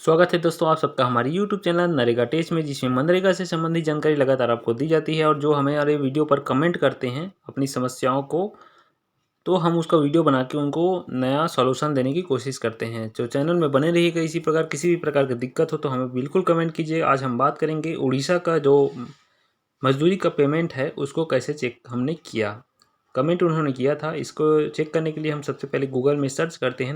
स्वागत है दोस्तों आप सबका हमारे YouTube चैनल नरेगा टेस्ट में, जिसमें मनरेगा से संबंधित जानकारी लगातार आपको दी जाती है। और जो हमारे वीडियो पर कमेंट करते हैं अपनी समस्याओं को, तो हम उसका वीडियो बना के उनको नया सॉल्यूशन देने की कोशिश करते हैं। जो चैनल में बने रहिएगा। इसी प्रकार किसी भी प्रकार की दिक्कत हो तो हमें बिल्कुल कमेंट कीजिए। आज हम बात करेंगे उड़ीसा का जो मजदूरी का पेमेंट है उसको कैसे चेक हमने किया। कमेंट उन्होंने किया था, इसको चेक करने के लिए हम सबसे पहले गूगल में सर्च करते हैं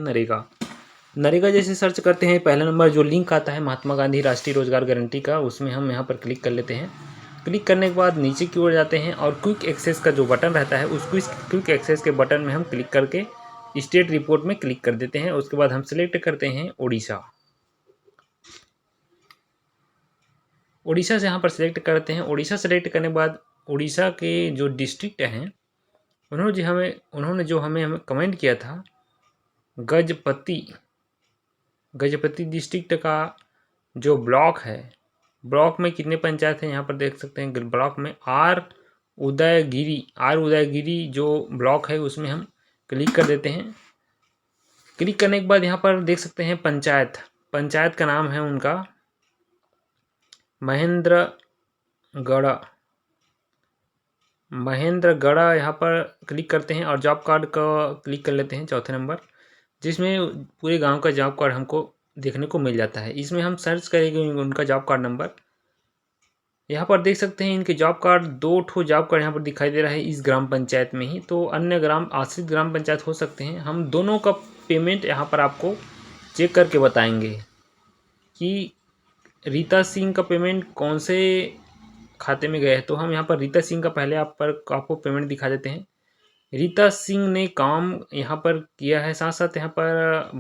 नरेगा जैसे सर्च करते हैं, पहला नंबर जो लिंक आता है महात्मा गांधी राष्ट्रीय रोजगार गारंटी का, उसमें हम यहाँ पर क्लिक कर लेते हैं। क्लिक करने के बाद नीचे की ओर जाते हैं और क्विक एक्सेस का जो बटन रहता है उस क्विक एक्सेस के बटन में हम क्लिक करके स्टेट रिपोर्ट में क्लिक कर देते हैं। उसके बाद हम सिलेक्ट करते हैं उड़ीसा। उड़ीसा से यहाँ पर सिलेक्ट करते हैं। उड़ीसा सेलेक्ट करने के बाद उड़ीसा के जो डिस्ट्रिक्ट हैं उन्होंने जो हमें कमेंट किया था, गजपति डिस्ट्रिक्ट का जो ब्लॉक है, ब्लॉक में कितने पंचायत हैं यहाँ पर देख सकते हैं। ब्लॉक में आर उदयगिरी जो ब्लॉक है उसमें हम क्लिक कर देते हैं। क्लिक करने के बाद यहाँ पर देख सकते हैं पंचायत का नाम है उनका महेंद्रगढ़। यहाँ पर क्लिक करते हैं और जॉब कार्ड का क्लिक कर लेते हैं, चौथे नंबर, जिसमें पूरे गांव का जॉब कार्ड हमको देखने को मिल जाता है। इसमें हम सर्च करेंगे उनका जॉब कार्ड नंबर। यहाँ पर देख सकते हैं इनके जॉब कार्ड, 2 जॉब कार्ड यहाँ पर दिखाई दे रहा है इस ग्राम पंचायत में ही। तो अन्य आश्रित ग्राम पंचायत हो सकते हैं। हम दोनों का पेमेंट यहाँ पर आपको चेक करके बताएंगे कि रीता सिंह का पेमेंट कौन से खाते में गया है। तो हम यहाँ पर रीता सिंह का पहले आपको पेमेंट दिखा देते हैं। रीता सिंह ने काम यहाँ पर किया है, साथ साथ यहाँ पर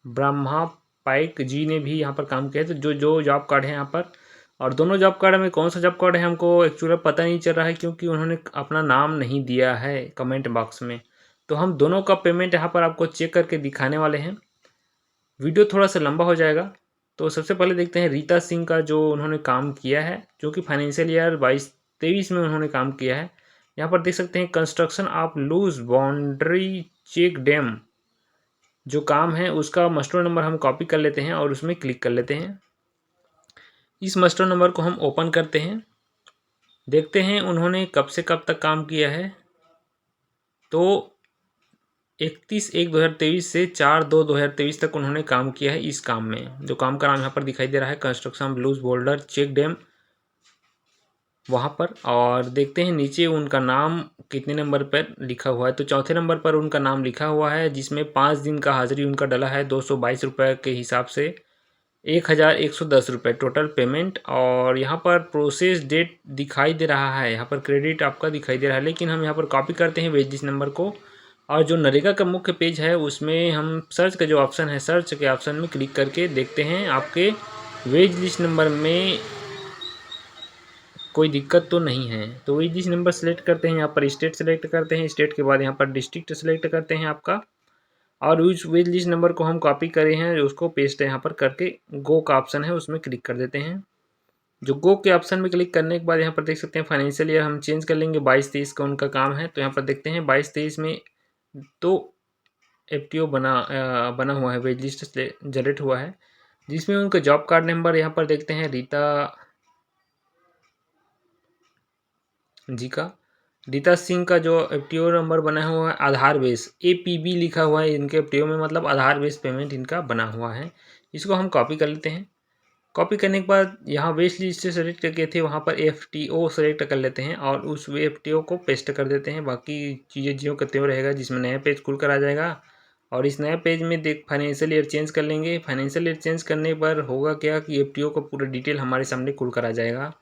ब्रह्मा पाइक जी ने भी यहाँ पर काम किया है। तो जो जॉब कार्ड है यहाँ पर, और दोनों जॉब कार्ड में कौन सा जॉब कार्ड है हमको एक्चुअली पता नहीं चल रहा है, क्योंकि उन्होंने अपना नाम नहीं दिया है कमेंट बॉक्स में। तो हम दोनों का पेमेंट यहाँ पर आपको चेक करके दिखाने वाले हैं। वीडियो थोड़ा सा लंबा हो जाएगा। तो सबसे पहले देखते हैं रीता सिंह का जो उन्होंने काम किया है, जो कि फाइनेंशियल ईयर 22-23 में उन्होंने काम किया है। यहाँ पर देख सकते हैं construction of loose boundary check dam जो काम है उसका मास्टर नंबर हम कॉपी कर लेते हैं और उसमें क्लिक कर लेते हैं। इस मास्टर नंबर को हम ओपन करते हैं, देखते हैं उन्होंने कब से कब तक काम किया है। तो 31/1/2023 से 4/2/2023 तक उन्होंने काम किया है इस काम में। जो काम का नाम यहाँ पर दिखाई दे रहा है construction loose boulder check dam, वहाँ पर। और देखते हैं नीचे उनका नाम कितने नंबर पर लिखा हुआ है। तो चौथे नंबर पर उनका नाम लिखा हुआ है, जिसमें 5 दिन का हाजिरी उनका डला है 222 रुपये के हिसाब से 1110 रुपये टोटल पेमेंट। और यहाँ पर प्रोसेस डेट दिखाई दे रहा है, यहाँ पर क्रेडिट आपका दिखाई दे रहा है, लेकिन हम यहाँ पर कॉपी करते हैं वेज लिस्ट नंबर को। और जो नरेगा का मुख्य पेज है उसमें हम सर्च का जो ऑप्शन है, सर्च के ऑप्शन में क्लिक करके देखते हैं आपके वेज लिस्ट नंबर में कोई दिक्कत तो नहीं है। तो वेज लिस्ट नंबर सेलेक्ट करते हैं, यहाँ पर स्टेट सेलेक्ट करते हैं, स्टेट के बाद यहाँ पर डिस्ट्रिक्ट सेलेक्ट करते हैं आपका। और उस वेज लिस्ट नंबर को हम कॉपी करे हैं, उसको पेस्ट यहाँ पर करके गो का ऑप्शन है उसमें क्लिक कर देते हैं। जो गो के ऑप्शन में क्लिक करने के बाद यहाँ पर देख सकते हैं फाइनेंशियल ईयर हम चेंज कर लेंगे, 22-23 का उनका काम है। तो यहाँ पर देखते हैं 22-23 में 2 FTO बना हुआ है, वेज लिस्ट जनरेट हुआ है, जिसमें उनका जॉब कार्ड नंबर यहाँ पर देखते हैं रीता सिंह का जो FTO नंबर बना हुआ है आधार बेस APB लिखा हुआ है इनके FTO में, मतलब आधार बेस पेमेंट इनका बना हुआ है। इसको हम कॉपी कर लेते हैं। कॉपी करने के बाद यहाँ वेस्ट लिस्ट से सेलेक्ट करके थे वहाँ पर FTO सेलेक्ट कर लेते हैं और उस FTO को पेस्ट कर देते हैं। बाकी चीज़ें ज्यों का त्यों रहेगा, जिसमें नया पेज खुल कर आ जाएगा। और इस नए पेज में फाइनेंशियल ईयर चेंज कर लेंगे। फाइनेंशियल ईयर चेंज करने पर होगा क्या कि FTO का पूरा डिटेल हमारे सामने खुल कर आ जाएगा,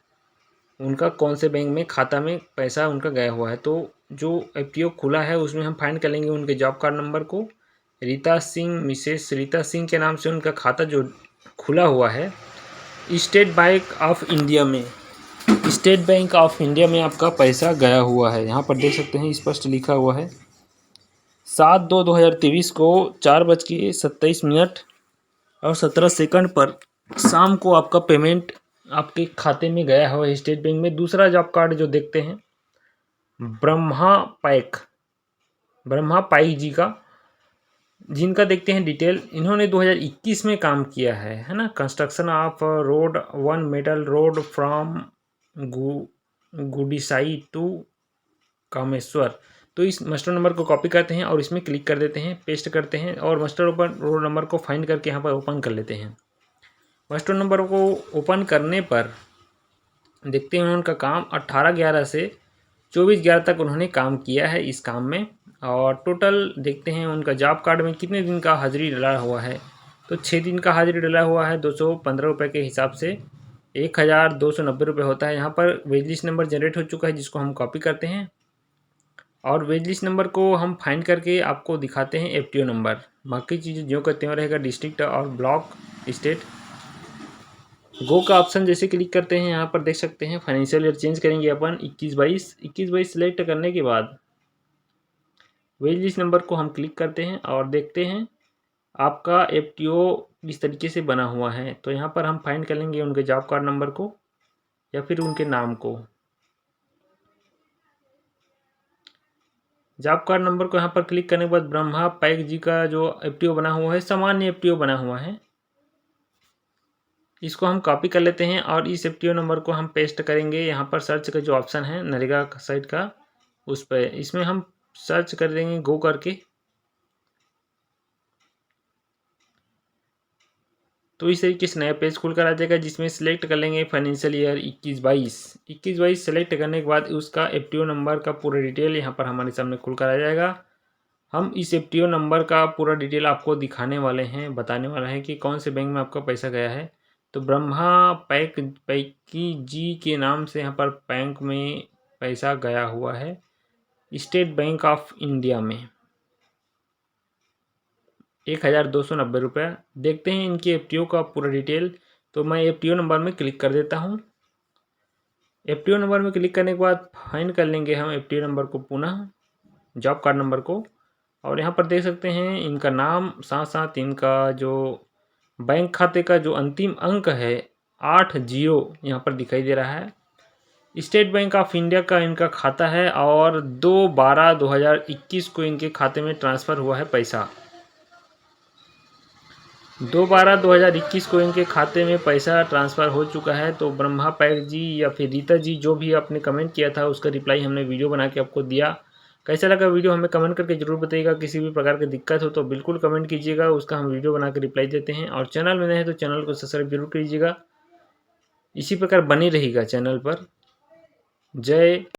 उनका कौन से बैंक में खाता में पैसा उनका गया हुआ है। तो जो FTO खुला है उसमें हम फाइंड कर लेंगे उनके जॉब कार्ड नंबर को। मिसेस रीता सिंह के नाम से उनका खाता जो खुला हुआ है स्टेट बैंक ऑफ इंडिया में आपका पैसा गया हुआ है। यहाँ पर देख सकते हैं स्पष्ट लिखा हुआ है 7/2/2023 को 4:27 पर शाम को आपका पेमेंट आपके खाते में गया हुआ है स्टेट बैंक में। दूसरा जॉब कार्ड जो देखते हैं ब्रह्मा ब्रह्मा पाइक जी का, जिनका देखते हैं डिटेल। इन्होंने 2021 में काम किया है ना। Construction of road 1 metal road from Gudisai to Kameshwar. तो इस मास्टर नंबर को कॉपी करते हैं और इसमें क्लिक कर देते हैं, पेस्ट करते हैं और मास्टर रोड नंबर को फाइंड करके यहाँ पर ओपन कर लेते हैं। मास्टर नंबर को ओपन करने पर देखते हैं उनका काम 18/11 से 24/11 तक उन्होंने काम किया है इस काम में। और टोटल देखते हैं उनका जॉब कार्ड में कितने दिन का हाजिरी डला हुआ है। तो 6 दिन का हाजिरी डला हुआ है 215 रुपये के हिसाब से 1290 रुपये होता है। यहाँ पर वेज लिस्ट नंबर जनरेट हो चुका है, जिसको हम कॉपी करते हैं और वेज लिस्ट नंबर को हम फाइंड करके आपको दिखाते हैं एफटीओ नंबर। बाकी चीज़ें जो का त्यों रहेगा, डिस्ट्रिक्ट और ब्लॉक स्टेट। गो का ऑप्शन जैसे क्लिक करते हैं यहाँ पर देख सकते हैं फाइनेंशियल ईयर चेंज करेंगे अपन 21/22 सेलेक्ट करने के बाद वेज लिस्ट नंबर को हम क्लिक करते हैं और देखते हैं आपका एफटीओ इस तरीके से बना हुआ है। तो यहाँ पर हम फाइंड कर लेंगे उनके जॉब कार्ड नंबर को या फिर उनके नाम को। जॉब कार्ड नंबर को यहाँ पर क्लिक करने के बाद ब्रह्मा पाइक जी का जो एफटीओ बना हुआ है सामान्य एफटीओ बना हुआ है, इसको हम कॉपी कर लेते हैं और इस एफटीओ नंबर को हम पेस्ट करेंगे यहाँ पर सर्च का जो ऑप्शन है नरेगा साइट का, उस पर इसमें हम सर्च कर देंगे गो करके। तो इस तरीके से नया पेज खुल कर आ जाएगा, जिसमें सिलेक्ट कर लेंगे फाइनेंशियल ईयर 21/22 सेलेक्ट करने के बाद उसका एफटीओ नंबर का पूरा डिटेल यहाँ पर हमारे सामने खुल कर आ जाएगा। हम इस एफटीओ नंबर का पूरा डिटेल आपको दिखाने वाले हैं, बताने वाला है कि कौन से बैंक में आपका पैसा गया है। तो ब्रह्मा पैकी जी के नाम से यहाँ पर बैंक में पैसा गया हुआ है स्टेट बैंक ऑफ इंडिया में 1290 रुपये। देखते हैं इनके एफटीओ का पूरा डिटेल। तो मैं एफटीओ नंबर में क्लिक कर देता हूँ। एफटीओ नंबर में क्लिक करने के बाद फाइंड कर लेंगे हम एफटीओ नंबर को पुनः, जॉब कार्ड नंबर को। और यहाँ पर देख सकते हैं इनका नाम, साथ साथ इनका जो बैंक खाते का जो अंतिम अंक है 80 यहाँ पर दिखाई दे रहा है। स्टेट बैंक ऑफ इंडिया का इनका खाता है और 2/12/2021 को इनके खाते में ट्रांसफ़र हुआ है पैसा। 2/12/2021 को इनके खाते में पैसा ट्रांसफ़र हो चुका है। तो ब्रह्मा पाइक जी या फिर रीता जी जो भी आपने कमेंट किया था उसका रिप्लाई हमने वीडियो बना के आपको दिया। कैसा लगा वीडियो हमें कमेंट करके ज़रूर बताइएगा। किसी भी प्रकार की दिक्कत हो तो बिल्कुल कमेंट कीजिएगा, उसका हम वीडियो बना के रिप्लाई देते हैं। और चैनल में नए हैं तो चैनल को सब्सक्राइब जरूर कीजिएगा। इसी प्रकार बनी रहेगा चैनल पर। जय